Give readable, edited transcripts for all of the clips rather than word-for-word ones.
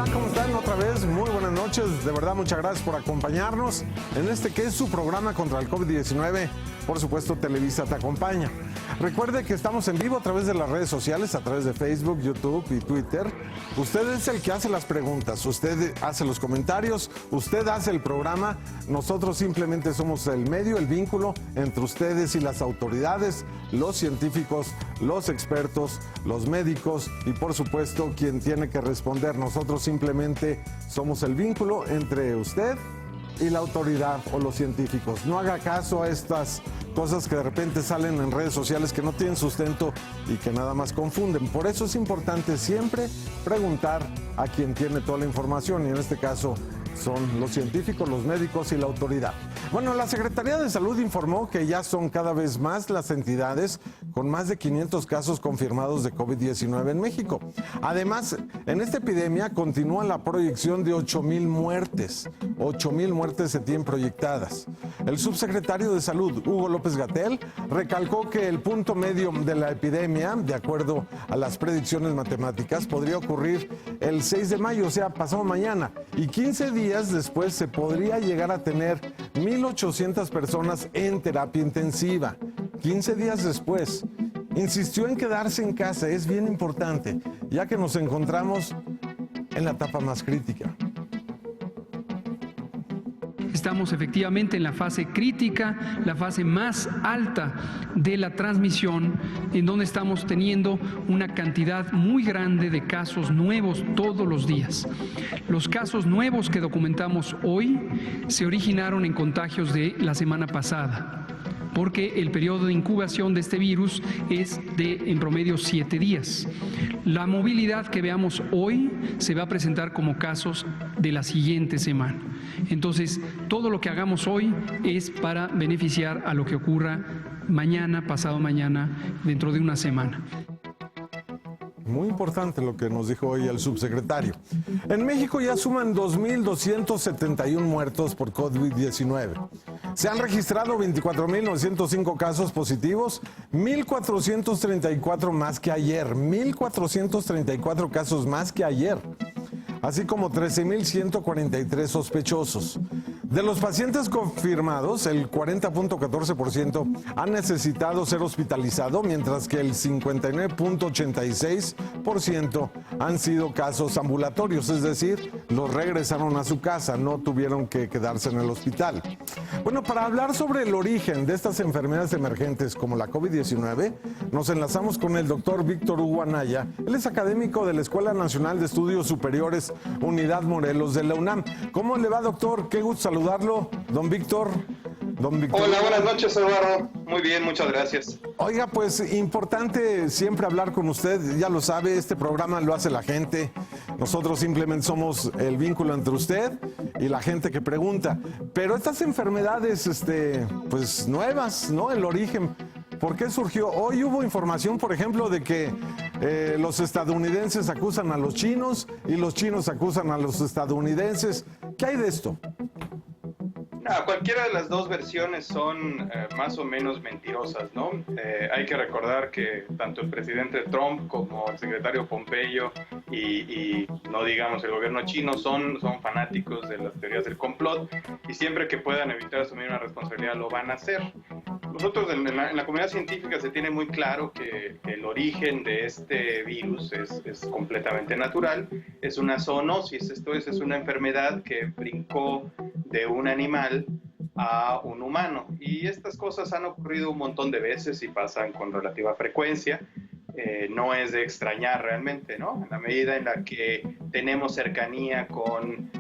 Hola, ¿cómo están? Otra vez, muy buenas noches. De verdad, muchas gracias por acompañarnos en este que es su programa contra el COVID-19. Por supuesto, Televisa te acompaña. Recuerde que estamos en vivo a través de las redes sociales, a través de Facebook, YouTube y Twitter. Usted es el que hace las preguntas, usted hace los comentarios, usted hace el programa. Nosotros simplemente somos el medio, el vínculo entre ustedes y las autoridades, los científicos, los expertos, los médicos y por supuesto quien tiene que responder. Nosotros simplemente somos el vínculo entre usted y la autoridad o los científicos. No haga caso a estas cosas que de repente salen en redes sociales que no tienen sustento y que nada más confunden. Por eso es importante siempre preguntar a quien tiene toda la información y en este caso son los científicos, los médicos y la autoridad. Bueno, la Secretaría de Salud informó que ya son cada vez más las entidades con más de 500 casos confirmados de COVID-19 en México. Además, en esta epidemia continúa la proyección de 8,000 muertes. 8,000 muertes se tienen proyectadas. El subsecretario de Salud, Hugo López-Gatell, recalcó que el punto medio de la epidemia, de acuerdo a las predicciones matemáticas, podría ocurrir el 6 de mayo, o sea, pasado mañana, y 15 días después se podría llegar a tener 1,800 personas en terapia intensiva. 15 días después. Insistió en quedarse en casa, es bien importante, ya que nos encontramos en la etapa más crítica. Estamos efectivamente en la fase crítica, la fase más alta de la transmisión, en donde estamos teniendo una cantidad muy grande de casos nuevos todos los días. Los casos nuevos que documentamos hoy se originaron en contagios de la semana pasada, porque el periodo de incubación de este virus es de, en promedio, 7 días. La movilidad que veamos hoy se va a presentar como casos de la siguiente semana. Entonces, todo lo que hagamos hoy es para beneficiar a lo que ocurra mañana, pasado mañana, dentro de una semana. Muy importante lo que nos dijo hoy el subsecretario. En México ya suman 2,271 muertos por COVID-19. Se han registrado 24,905 casos positivos, 1,434 más que ayer, 1,434 casos más que ayer, así como 13,143 sospechosos. De los pacientes confirmados, el 40,14% han necesitado ser hospitalizado, mientras que el 59,86% han sido casos ambulatorios, es decir, los regresaron a su casa, no tuvieron que quedarse en el hospital. Bueno, para hablar sobre el origen de estas enfermedades emergentes como la COVID-19, nos enlazamos con el doctor Víctor Hugo Anaya. Él es académico de la Escuela Nacional de Estudios Superiores, Unidad Morelos de la UNAM. ¿Cómo le va, doctor? Qué gusto saludarlo, don Víctor. Hola, buenas noches, Eduardo. Muy bien, muchas gracias. Oiga, pues importante siempre hablar con usted, ya lo sabe, este programa lo hace la gente. Nosotros simplemente somos el vínculo entre usted y la gente que pregunta. Pero estas enfermedades, pues nuevas, ¿no? El origen, ¿por qué surgió? Hoy hubo información, por ejemplo, de que los estadounidenses acusan a los chinos y los chinos acusan a los estadounidenses. ¿Qué hay de esto? Cualquiera de las dos versiones son más o menos mentirosas, ¿no? Hay que recordar que tanto el presidente Trump como el secretario Pompeo y no digamos el gobierno chino son fanáticos de las teorías del complot y siempre que puedan evitar asumir una responsabilidad lo van a hacer. Nosotros en la comunidad científica se tiene muy claro que el origen de este virus es completamente natural, es una zoonosis, esto es una enfermedad que brincó de un animal a un humano y estas cosas han ocurrido un montón de veces y pasan con relativa frecuencia. No es de extrañar realmente, ¿no? En la medida en la que tenemos cercanía con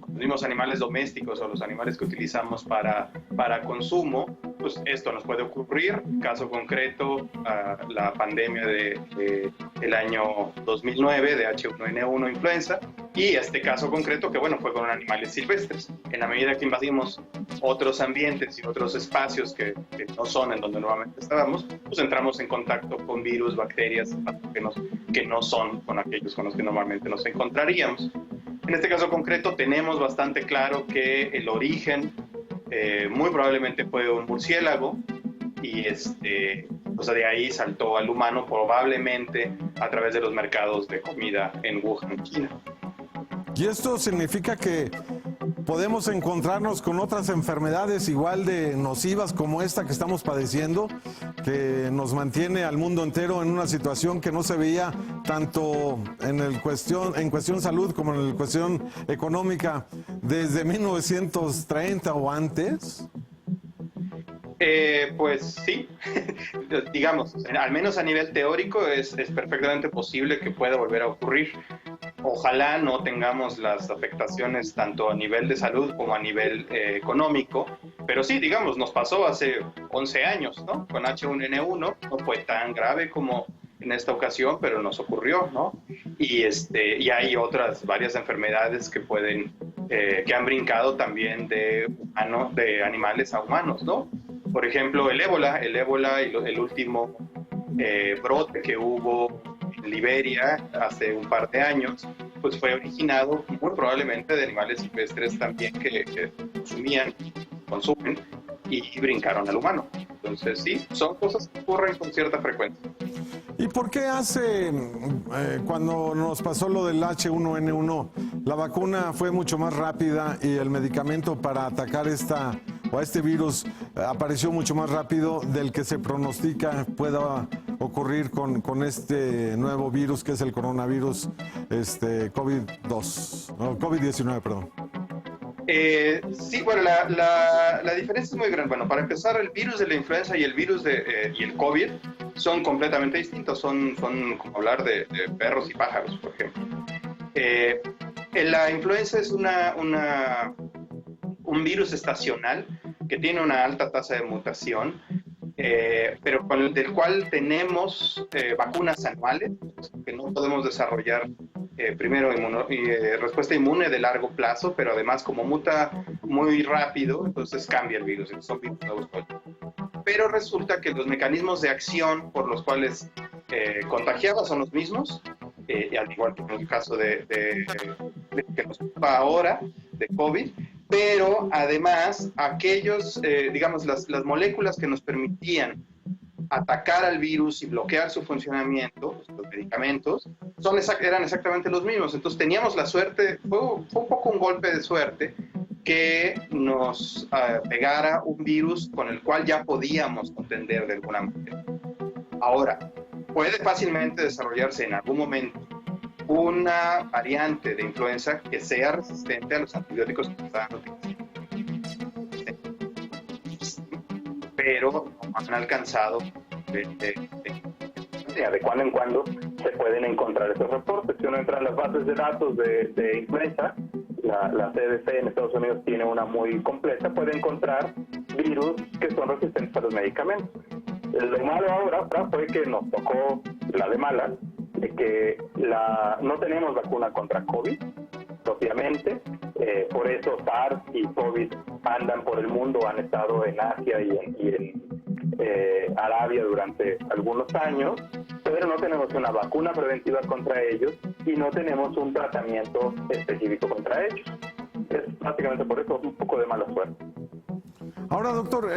los mismos animales domésticos o los animales que utilizamos para consumo, pues esto nos puede ocurrir. Caso concreto, la pandemia del año 2009 de H1N1 influenza, y este caso concreto que, bueno, fue con animales silvestres. En la medida que invadimos otros ambientes y otros espacios que no son en donde normalmente estábamos, pues entramos en contacto con virus, bacterias, patógenos que no son con aquellos con los que normalmente nos encontraríamos. En este caso concreto tenemos bastante claro que el origen muy probablemente fue un murciélago y o sea, de ahí saltó al humano probablemente a través de los mercados de comida en Wuhan, China. Y esto significa que podemos encontrarnos con otras enfermedades igual de nocivas como esta que estamos padeciendo, que nos mantiene al mundo entero en una situación que no se veía tanto en cuestión salud como en cuestión económica desde 1930 o antes. Pues sí, digamos, al menos a nivel teórico es perfectamente posible que pueda volver a ocurrir. Ojalá no tengamos las afectaciones tanto a nivel de salud como a nivel económico, pero sí, digamos, nos pasó hace 11 años, ¿no? Con H1N1, no fue tan grave como en esta ocasión, pero nos ocurrió, ¿no? Y hay varias enfermedades que han brincado también de animales a humanos, ¿no? Por ejemplo, el ébola y el último brote que hubo en Liberia hace un par de años, pues fue originado muy probablemente de animales silvestres también que consumen y brincaron al humano. Entonces sí, son cosas que ocurren con cierta frecuencia. ¿Y por qué cuando nos pasó lo del H1N1, la vacuna fue mucho más rápida y el medicamento para atacar este virus apareció mucho más rápido del que se pronostica pueda ocurrir con este nuevo virus que es el coronavirus COVID-19, perdón? Sí, bueno, la diferencia es muy grande. Bueno, para empezar, el virus de la influenza y el virus y el COVID son completamente distintos. Son como hablar de perros y pájaros, por ejemplo. La influenza es un virus estacional que tiene una alta tasa de mutación, pero del cual tenemos vacunas anuales, que no podemos desarrollar primero respuesta inmune de largo plazo, pero además como muta muy rápido, entonces cambia el virus, son virus nuevos. Pero resulta que los mecanismos de acción por los cuales contagiaba son los mismos, al igual que en el caso de que nos ocupa ahora, de COVID, pero además aquellos, digamos, las moléculas que nos permitían atacar al virus y bloquear su funcionamiento, los medicamentos, eran exactamente los mismos. Entonces teníamos la suerte, fue un poco un golpe de suerte, que nos pegara un virus con el cual ya podíamos contender de alguna manera. Ahora, puede fácilmente desarrollarse en algún momento una variante de influenza que sea resistente a los antibióticos que están utilizando, pero no han alcanzado de cuando en cuando se pueden encontrar estos reportes. Si uno entra en las bases de datos de influenza, la CDC en Estados Unidos tiene una muy completa, puede encontrar virus que son resistentes a los medicamentos. Lo malo ahora fue que nos tocó la de malas, de que no tenemos vacuna contra COVID propiamente, por eso SARS y COVID andan por el mundo, han estado en Asia y en Arabia durante algunos años, pero no tenemos una vacuna preventiva contra ellos y no tenemos un tratamiento específico contra ellos. Es básicamente por eso un poco de mala suerte. Ahora, doctor,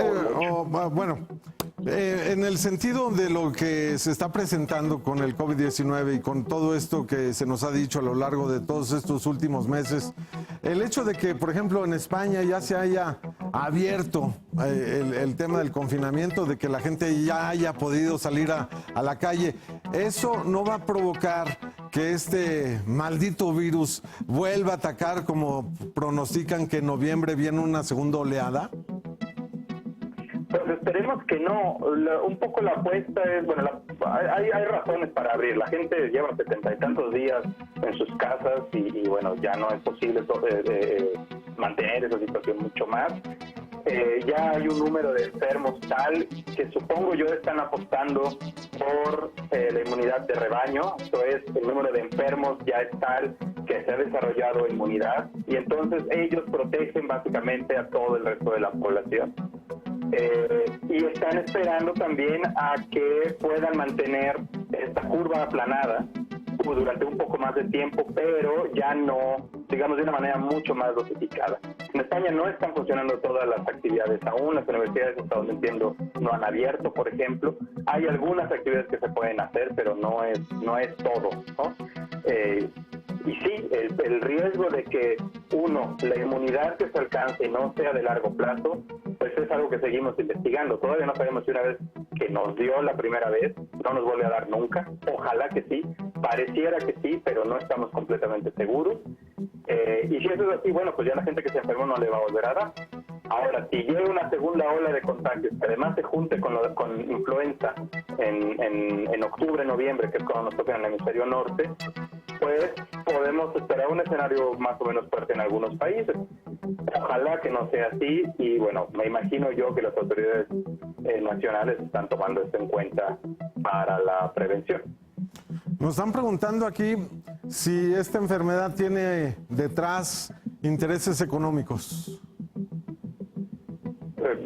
en el sentido de lo que se está presentando con el COVID-19 y con todo esto que se nos ha dicho a lo largo de todos estos últimos meses, el hecho de que, por ejemplo, en España ya se haya abierto el tema del confinamiento, de que la gente ya haya podido salir a la calle, ¿eso no va a provocar que este maldito virus vuelva a atacar, como pronostican que en noviembre viene una segunda oleada? Pues esperemos que no. Un poco la apuesta es, hay razones para abrir. La gente lleva 70 y tantos días en sus casas y ya no es posible mantener esa situación mucho más. Ya hay un número de enfermos tal que supongo yo están apostando por la inmunidad de rebaño. Esto es, el número de enfermos ya es tal que se ha desarrollado inmunidad y entonces ellos protegen básicamente a todo el resto de la población. Y están esperando también a que puedan mantener esta curva aplanada durante un poco más de tiempo, pero ya no, digamos, de una manera mucho más dosificada. En España no están funcionando todas las actividades aún, las universidades, hasta donde entiendo, no han abierto, por ejemplo. Hay algunas actividades que se pueden hacer, pero no es todo, ¿no? Y sí, el riesgo de que, uno, la inmunidad que se alcance no sea de largo plazo, pues es algo que seguimos investigando. Todavía no sabemos si una vez que nos dio la primera vez, no nos vuelve a dar nunca. Ojalá que sí, pareciera que sí, pero no estamos completamente seguros. Y si eso es así, bueno, pues ya la gente que se enfermó no le va a volver a dar. Ahora, si llega una segunda ola de contagios, que además se junte con influenza en octubre, noviembre, que es cuando nos toca en el hemisferio norte, pues podemos esperar un escenario más o menos fuerte en algunos países. Ojalá que no sea así y bueno, me imagino yo que las autoridades nacionales están tomando esto en cuenta para la prevención. Nos están preguntando aquí si esta enfermedad tiene detrás intereses económicos.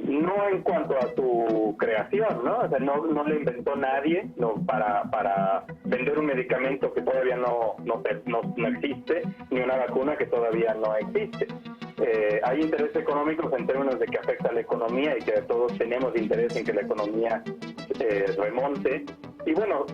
No en cuanto a su creación, ¿no? O sea, no le inventó nadie para vender un medicamento que todavía no existe, ni una vacuna que todavía no existe. Hay intereses económicos en términos de que afecta a la economía y que todos tenemos interés en que la economía remonte. Y bueno,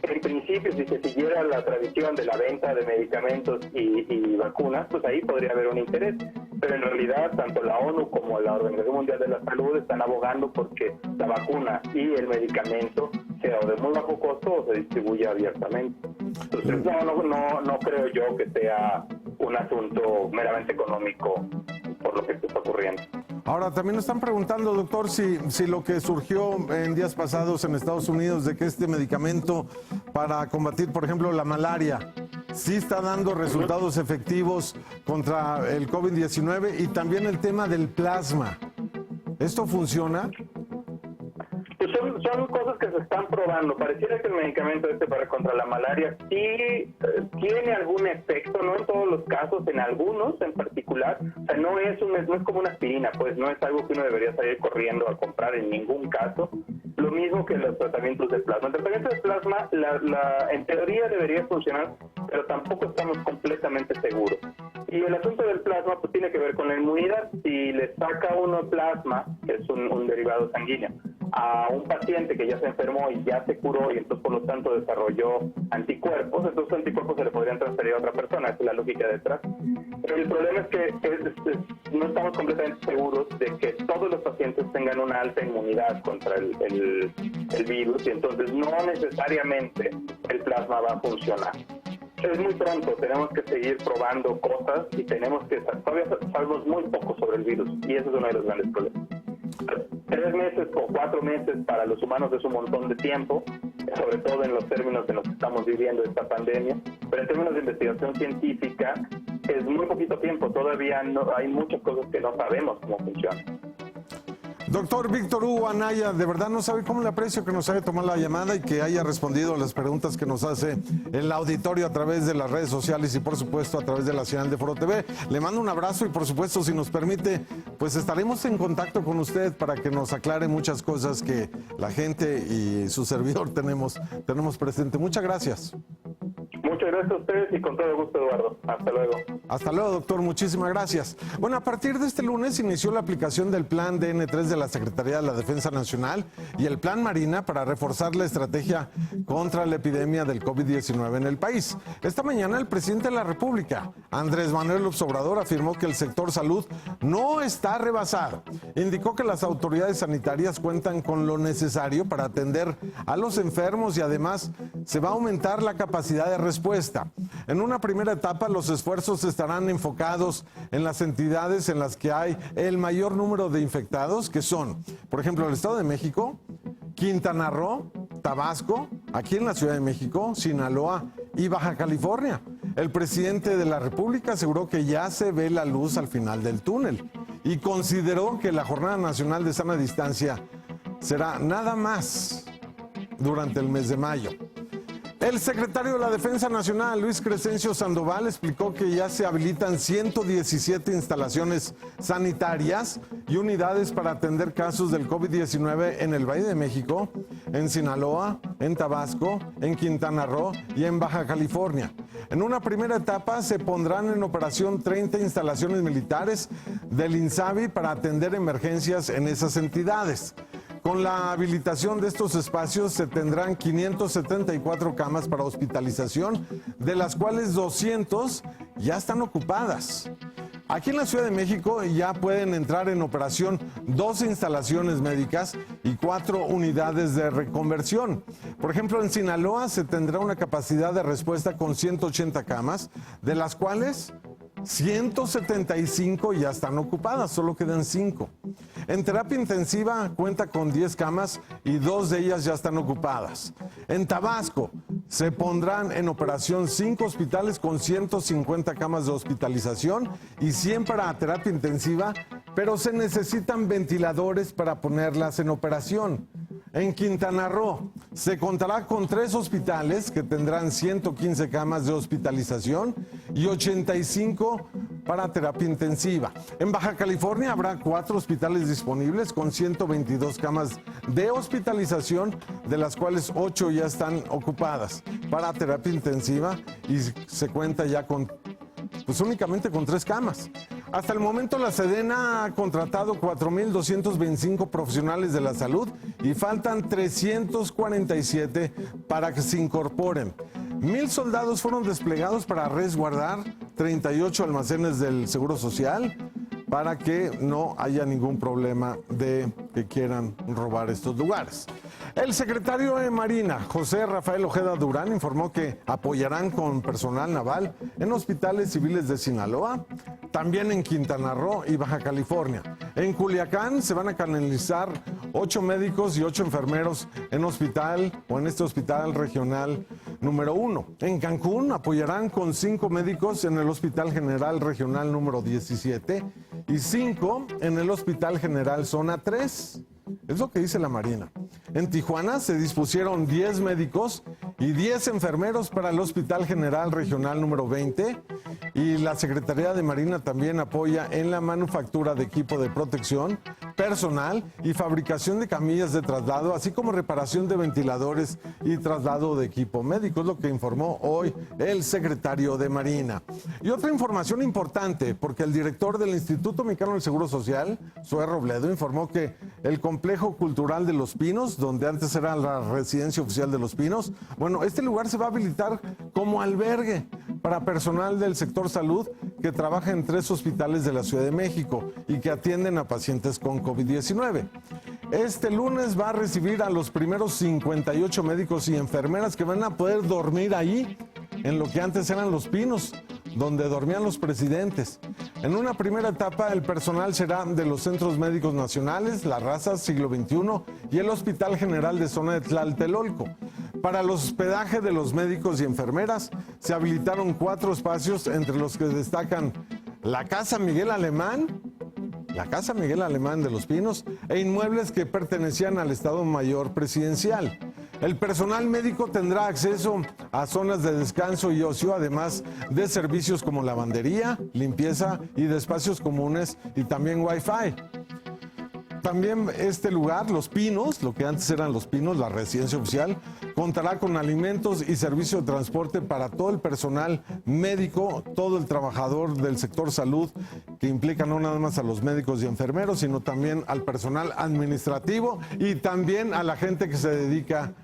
en principio, si se siguiera la tradición de la venta de medicamentos y vacunas, pues ahí podría haber un interés. Pero en realidad, tanto la ONU como la Organización Mundial de la Salud están abogando porque la vacuna y el medicamento sea o de muy bajo costo o se distribuya abiertamente. Entonces, no creo yo que sea un asunto meramente económico por lo que está ocurriendo. Ahora, también nos están preguntando, doctor, si lo que surgió en días pasados en Estados Unidos de que este medicamento para combatir, por ejemplo, la malaria, sí está dando resultados efectivos contra el COVID-19 y también el tema del plasma. ¿Esto funciona? Pues son cosas que se están probando. Pareciera que el medicamento contra la malaria sí tiene algún efecto, no en todos los casos, en algunos en particular. O sea, no es como una aspirina, pues no es algo que uno debería salir corriendo a comprar en ningún caso. Lo mismo que los tratamientos de plasma. El tratamiento de plasma, en teoría debería funcionar, pero tampoco estamos completamente seguros. Y el asunto del plasma pues tiene que ver con la inmunidad. Si le saca uno plasma, que es un derivado sanguíneo, a un paciente que ya se enfermó y ya se curó y entonces por lo tanto desarrolló anticuerpos, entonces los anticuerpos se le podrían transferir a otra persona, esa es la lógica detrás. Pero el problema es que no estamos completamente seguros de que todos los pacientes tengan una alta inmunidad contra el virus y entonces no necesariamente el plasma va a funcionar. Es muy pronto, tenemos que seguir probando cosas y todavía sabemos muy poco sobre el virus y ese es uno de los grandes problemas. 3 meses o 4 meses para los humanos es un montón de tiempo, sobre todo en los términos en los que estamos viviendo esta pandemia, pero en términos de investigación científica es muy poquito tiempo, todavía hay muchas cosas que no sabemos cómo funcionan. Doctor Víctor Hugo Anaya, de verdad no sabe cómo le aprecio que nos haya tomado la llamada y que haya respondido a las preguntas que nos hace el auditorio a través de las redes sociales y por supuesto a través de la señal de Foro TV. Le mando un abrazo y por supuesto, si nos permite, pues estaremos en contacto con usted para que nos aclare muchas cosas que la gente y su servidor tenemos presente. Muchas gracias. Muchas gracias a ustedes y con todo gusto, Eduardo. Hasta luego. Hasta luego, doctor. Muchísimas gracias. Bueno, a partir de este lunes inició la aplicación del Plan DN3 de la Secretaría de la Defensa Nacional y el Plan Marina para reforzar la estrategia contra la epidemia del COVID-19 en el país. Esta mañana el presidente de la República, Andrés Manuel López Obrador, afirmó que el sector salud no está rebasado. Indicó que las autoridades sanitarias cuentan con lo necesario para atender a los enfermos y además se va a aumentar la capacidad de respuesta. En una primera etapa, los esfuerzos estarán enfocados en las entidades en las que hay el mayor número de infectados, que son, por ejemplo, el Estado de México, Quintana Roo, Tabasco, aquí en la Ciudad de México, Sinaloa y Baja California. El presidente de la República aseguró que ya se ve la luz al final del túnel y consideró que la Jornada Nacional de Sana Distancia será nada más durante el mes de mayo. El secretario de la Defensa Nacional, Luis Crescencio Sandoval, explicó que ya se habilitan 117 instalaciones sanitarias y unidades para atender casos del COVID-19 en el Valle de México, en Sinaloa, en Tabasco, en Quintana Roo y en Baja California. En una primera etapa se pondrán en operación 30 instalaciones militares del INSABI para atender emergencias en esas entidades. Con la habilitación de estos espacios se tendrán 574 camas para hospitalización, de las cuales 200 ya están ocupadas. Aquí en la Ciudad de México ya pueden entrar en operación 12 instalaciones médicas y 4 unidades de reconversión. Por ejemplo, en Sinaloa se tendrá una capacidad de respuesta con 180 camas, de las cuales 175 ya están ocupadas, solo quedan 5. En terapia intensiva cuenta con 10 camas y 2 de ellas ya están ocupadas. En Tabasco se pondrán en operación 5 hospitales con 150 camas de hospitalización y 100 para terapia intensiva, pero se necesitan ventiladores para ponerlas en operación. En Quintana Roo se contará con 3 hospitales que tendrán 115 camas de hospitalización y 85 para terapia intensiva. En Baja California habrá 4 hospitales disponibles con 122 camas de hospitalización, de las cuales 8 ya están ocupadas para terapia intensiva y se cuenta ya con, pues únicamente con 3 camas. Hasta el momento la Sedena ha contratado 4,225 profesionales de la salud y faltan 347 para que se incorporen. 1,000 soldados fueron desplegados para resguardar 38 almacenes del Seguro Social para que no haya ningún problema de que quieran robar estos lugares. El secretario de Marina, José Rafael Ojeda Durán, informó que apoyarán con personal naval en hospitales civiles de Sinaloa, también en Quintana Roo y Baja California. En Culiacán se van a canalizar 8 médicos y 8 enfermeros en este hospital regional número 1. En Cancún apoyarán con 5 médicos en el Hospital General Regional número 17 y 5 en el Hospital General Zona 3. Es lo que dice la Marina. En Tijuana se dispusieron 10 médicos y 10 enfermeros para el Hospital General Regional número 20 y la Secretaría de Marina también apoya en la manufactura de equipo de protección, personal y fabricación de camillas de traslado, así como reparación de ventiladores y traslado de equipo médico, es lo que informó hoy el secretario de Marina. Y otra información importante, porque el director del Instituto Mexicano del Seguro Social, Zoe Robledo, informó que el Complejo Cultural de Los Pinos, donde antes era la residencia oficial de Los Pinos, bueno, este lugar se va a habilitar como albergue para personal del sector salud que trabaja en 3 hospitales de la Ciudad de México y que atienden a pacientes con COVID-19. Este lunes va a recibir a los primeros 58 médicos y enfermeras que van a poder dormir ahí, en lo que antes eran Los Pinos, donde dormían los presidentes. En una primera etapa, el personal será de los Centros Médicos Nacionales, La Raza, Siglo XXI y el Hospital General de Zona de Tlatelolco. Para el hospedaje de los médicos y enfermeras, se habilitaron 4 espacios, entre los que destacan la Casa Miguel Alemán de Los Pinos e inmuebles que pertenecían al Estado Mayor Presidencial. El personal médico tendrá acceso a zonas de descanso y ocio, además de servicios como lavandería, limpieza y de espacios comunes y también Wi-Fi. También este lugar, Los Pinos, lo que antes eran Los Pinos, la residencia oficial, contará con alimentos y servicio de transporte para todo el personal médico, todo el trabajador del sector salud, que implica no nada más a los médicos y enfermeros, sino también al personal administrativo y también a la gente que se dedica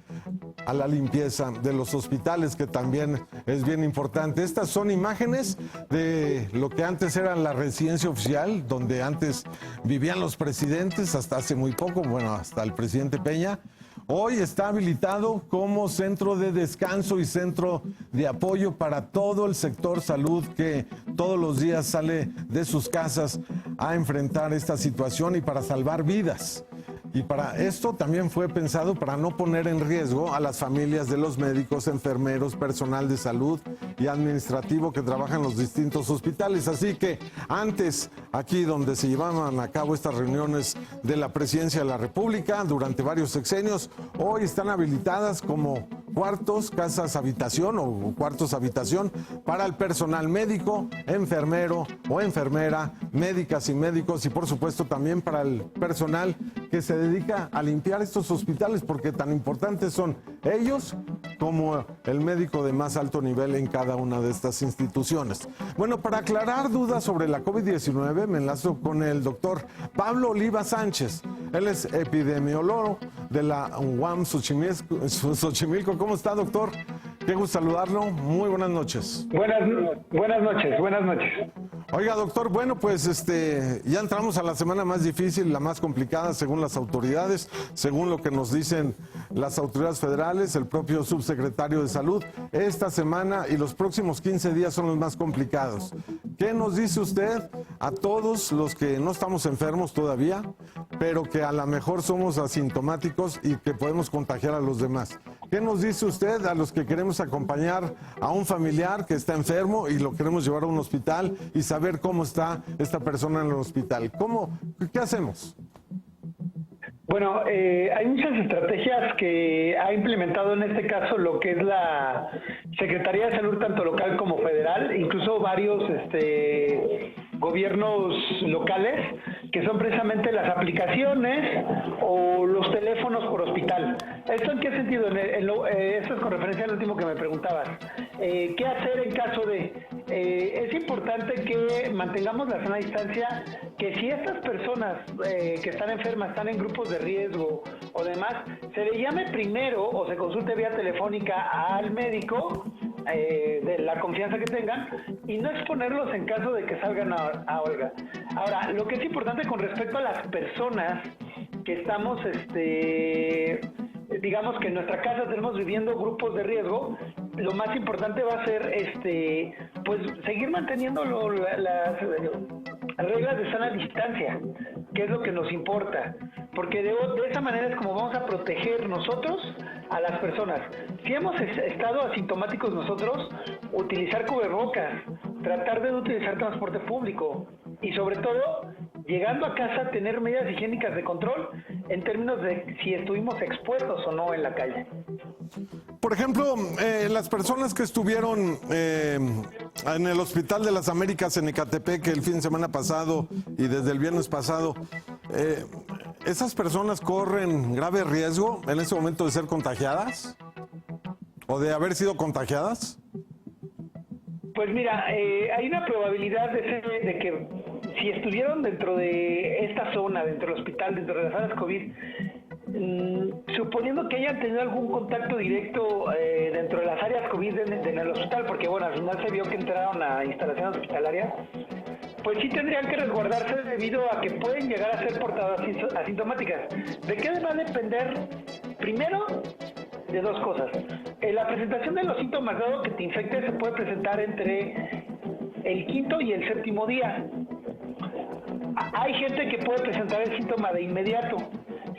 a la limpieza de los hospitales, que también es bien importante. Estas son imágenes de lo que antes era la residencia oficial, donde antes vivían los presidentes, hasta hace muy poco, bueno, hasta el presidente Peña. Hoy está habilitado como centro de descanso y centro de apoyo para todo el sector salud que todos los días sale de sus casas a enfrentar esta situación y para salvar vidas. Y para esto también fue pensado para no poner en riesgo a las familias de los médicos, enfermeros, personal de salud y administrativo que trabajan en los distintos hospitales. Así que antes, aquí donde se llevaban a cabo estas reuniones de la Presidencia de la República durante varios sexenios, hoy están habilitadas como cuartos, casas habitación o cuartos habitación para el personal médico, enfermero o enfermera, médicas y médicos, y por supuesto también para el personal que se dedica a limpiar estos hospitales, porque tan importantes son ellos como el médico de más alto nivel en cada una de estas instituciones. Bueno, para aclarar dudas sobre la COVID-19, me enlazo con el doctor Pablo Oliva Sánchez. Él es epidemiólogo de la UAM Xochimilco. ¿Cómo está, doctor? Qué gusto saludarlo. Muy buenas noches. Buenas noches. Oiga, doctor, bueno, pues ya entramos a la semana más difícil, la más complicada según las autoridades, según lo que nos dicen las autoridades federales, el propio subsecretario de Salud. Esta semana y los próximos 15 días son los más complicados. ¿Qué nos dice usted a todos los que no estamos enfermos todavía, pero que a lo mejor somos asintomáticos y que podemos contagiar a los demás? ¿Qué nos dice usted a los que queremos acompañar a un familiar que está enfermo y lo queremos llevar a un hospital y saber cómo está esta persona en el hospital? ¿Qué hacemos? Bueno, hay muchas estrategias que ha implementado en este caso lo que es la Secretaría de Salud, tanto local como federal, incluso varios gobiernos locales, que son precisamente las aplicaciones o los teléfonos por hospital. ¿Esto en qué sentido? Esto es con referencia al último que me preguntabas. ¿Qué hacer en caso de...? Es importante que mantengamos la sana distancia, que si estas personas que están enfermas están en grupos de riesgo o demás, se le llame primero o se consulte vía telefónica al médico de la confianza que tengan y no exponerlos en caso de que salgan a huelga. Ahora, lo que es importante con respecto a las personas que estamos, digamos que en nuestra casa tenemos viviendo grupos de riesgo, lo más importante va a ser pues seguir manteniendo las reglas de sana distancia, que es lo que nos importa, porque de esa manera es como vamos a proteger nosotros a las personas. Si hemos estado asintomáticos nosotros, utilizar cubrebocas, tratar de utilizar transporte público y sobre todo, llegando a casa, tener medidas higiénicas de control en términos de si estuvimos expuestos o no en la calle. Por ejemplo, las personas que estuvieron en el Hospital de las Américas en Ecatepec el fin de semana pasado y desde el viernes pasado, ¿esas personas corren grave riesgo en ese momento de ser contagiadas o de haber sido contagiadas? Pues mira, hay una probabilidad de que si estuvieron dentro de esta zona, dentro del hospital, dentro de las salas COVID, suponiendo que hayan tenido algún contacto directo dentro de las áreas COVID en el hospital, porque bueno, al final se vio que entraron a instalaciones hospitalarias, pues sí tendrían que resguardarse debido a que pueden llegar a ser portadoras asintomáticas. ¿De qué va a depender? Primero, de dos cosas. La presentación de los síntomas, dado que te infectes, se puede presentar entre el quinto y el séptimo día. Hay gente que puede presentar el síntoma de inmediato.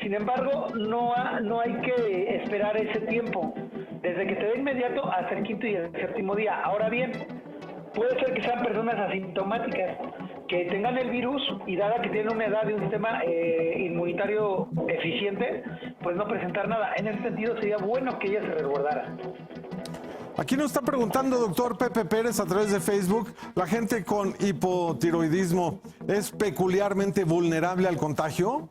Sin embargo, no hay que esperar ese tiempo, desde que te dé inmediato hasta el quinto y el séptimo día. Ahora bien, puede ser que sean personas asintomáticas, que tengan el virus y dada que tienen una edad y un sistema inmunitario eficiente, pues no presentar nada. En ese sentido sería bueno que ella se resguardara. Aquí nos está preguntando, doctor Pepe Pérez, a través de Facebook, ¿la gente con hipotiroidismo es peculiarmente vulnerable al contagio?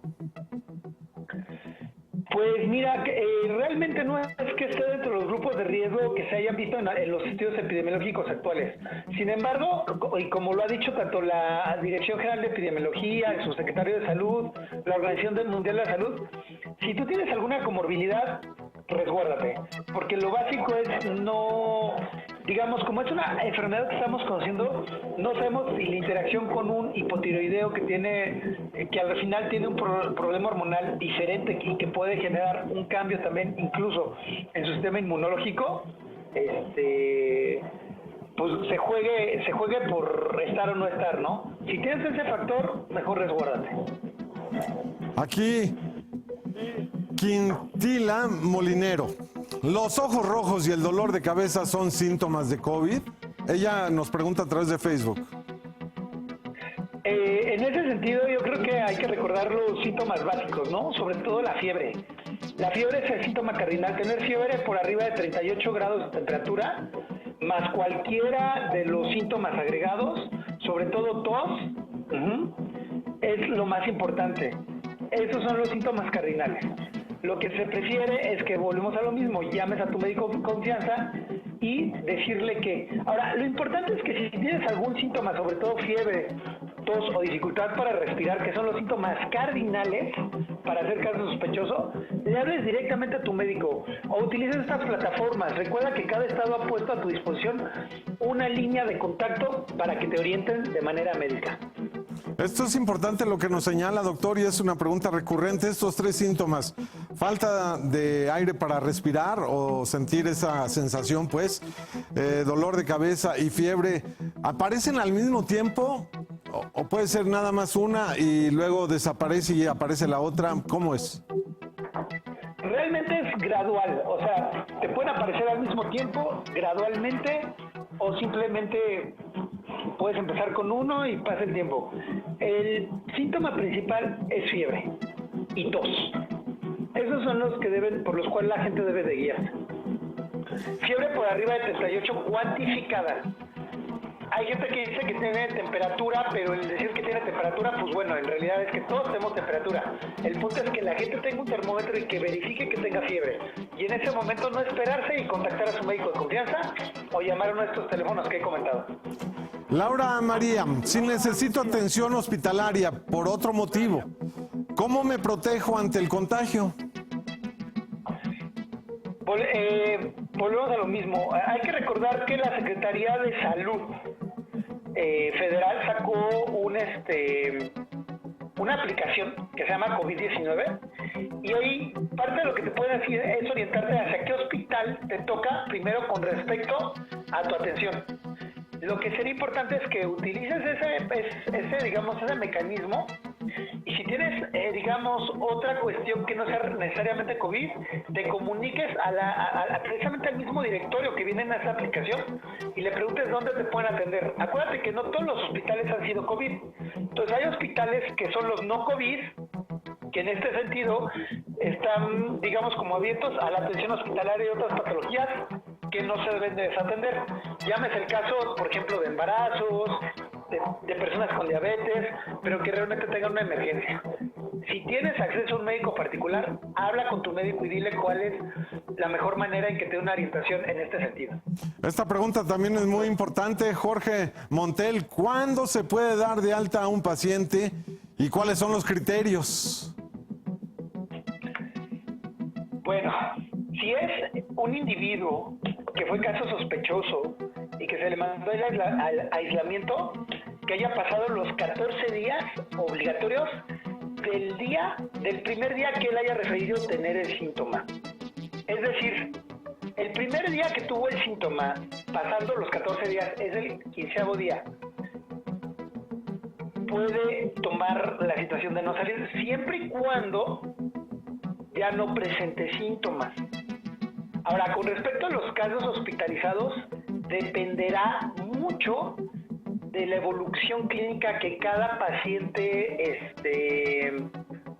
Pues mira, realmente no es que esté dentro de los grupos de riesgo que se hayan visto en los estudios epidemiológicos actuales. Sin embargo, y como lo ha dicho tanto la Dirección General de Epidemiología, el subsecretario de Salud, la Organización Mundial de la Salud, si tú tienes alguna comorbilidad, resguárdate, porque lo básico es no, digamos, como es una enfermedad que estamos conociendo, no sabemos si la interacción con un hipotiroideo que al final tiene un problema hormonal diferente y que puede generar un cambio también incluso en su sistema inmunológico, pues se juegue por estar o no estar, ¿no? Si tienes ese factor, mejor resguárdate. Aquí Quintila Molinero, ¿los ojos rojos y el dolor de cabeza son síntomas de COVID? Ella nos pregunta a través de Facebook. En ese sentido, yo creo que hay que recordar los síntomas básicos, ¿no? Sobre todo la fiebre. La fiebre es el síntoma cardinal. Tener fiebre por arriba de 38 grados de temperatura, más cualquiera de los síntomas agregados, sobre todo tos, es lo más importante. Esos son los síntomas cardinales. Lo que se prefiere es que volvemos a lo mismo, llames a tu médico de confianza y decirle que... Ahora, lo importante es que si tienes algún síntoma, sobre todo fiebre, tos o dificultad para respirar, que son los síntomas cardinales para hacer caso sospechoso, le hables directamente a tu médico o utilices estas plataformas. Recuerda que cada estado ha puesto a tu disposición una línea de contacto para que te orienten de manera médica. Esto es importante lo que nos señala, doctor, y es una pregunta recurrente. Estos 3 síntomas, falta de aire para respirar o sentir esa sensación, pues, dolor de cabeza y fiebre, ¿aparecen al mismo tiempo? ¿O puede ser nada más una y luego desaparece y aparece la otra? ¿Cómo es? Realmente es gradual, o sea, te pueden aparecer al mismo tiempo, gradualmente, o simplemente puedes empezar con uno y pasa el tiempo. El síntoma principal es fiebre y tos. Esos son los que por los cuales la gente debe de guiarse. Fiebre por arriba de 38 cuantificada. Hay gente que dice que tiene temperatura, pero el decir que tiene temperatura, pues bueno, en realidad es que todos tenemos temperatura. El punto es que la gente tenga un termómetro y que verifique que tenga fiebre. Y en ese momento no esperarse y contactar a su médico de confianza o llamar a uno de estos teléfonos que he comentado. Laura María, si necesito atención hospitalaria por otro motivo, ¿cómo me protejo ante el contagio? Volvemos a lo mismo. Hay que recordar que la Secretaría de Salud Federal sacó una aplicación que se llama COVID-19 y ahí parte de lo que te pueden decir es orientarte hacia qué hospital te toca primero con respecto a tu atención. Lo que sería importante es que utilices ese mecanismo, y si tienes, otra cuestión que no sea necesariamente COVID, te comuniques precisamente al mismo directorio que viene en esa aplicación y le preguntes dónde te pueden atender. Acuérdate que no todos los hospitales han sido COVID. Entonces hay hospitales que son los no COVID, que en este sentido están, como abiertos a la atención hospitalaria y otras patologías que no se deben de desatender. Llámese el caso, por ejemplo, de embarazos, de personas con diabetes, pero que realmente tengan una emergencia. Si tienes acceso a un médico particular, habla con tu médico y dile cuál es la mejor manera en que te dé una orientación en este sentido. Esta pregunta también es muy importante, Jorge Montel. ¿Cuándo se puede dar de alta a un paciente y cuáles son los criterios? Bueno, si es un individuo que fue caso sospechoso y que se le mandó al aislamiento, que haya pasado los 14 días obligatorios del primer día que él haya referido tener el síntoma. Es decir, el primer día que tuvo el síntoma, pasando los 14 días, es el 15º día. Puede tomar la situación de no salir siempre y cuando ya no presente síntomas. Ahora, con respecto a los casos hospitalizados, dependerá mucho de la evolución clínica que cada paciente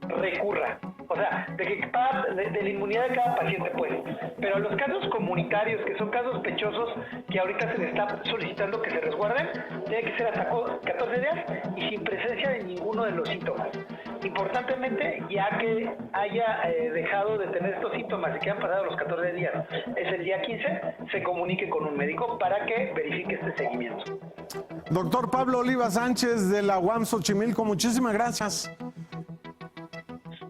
recurra. O sea, de la inmunidad de cada paciente, pues. Pero los casos comunitarios, que son casos sospechosos, que ahorita se le está solicitando que se resguarden, tiene que ser hasta 14 días y sin presencia de ninguno de los síntomas. Importantemente, ya que haya dejado de tener estos síntomas y que han pasado los 14 días, es el día 15, se comunique con un médico para que verifique este seguimiento. Doctor Pablo Oliva Sánchez de la UAM Xochimilco, muchísimas gracias.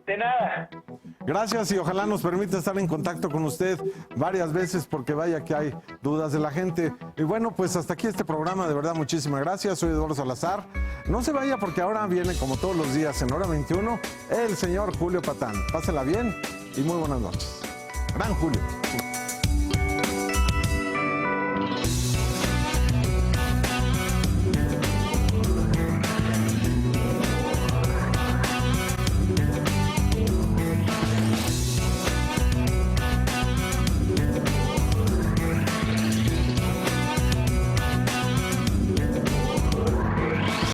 De nada. Gracias y ojalá nos permita estar en contacto con usted varias veces porque vaya que hay dudas de la gente. Y bueno, pues hasta aquí este programa, de verdad muchísimas gracias. Soy Eduardo Salazar. No se vaya porque ahora viene como todos los días en Hora 21 el señor Julio Patán. Pásela bien y muy buenas noches. Gran Julio.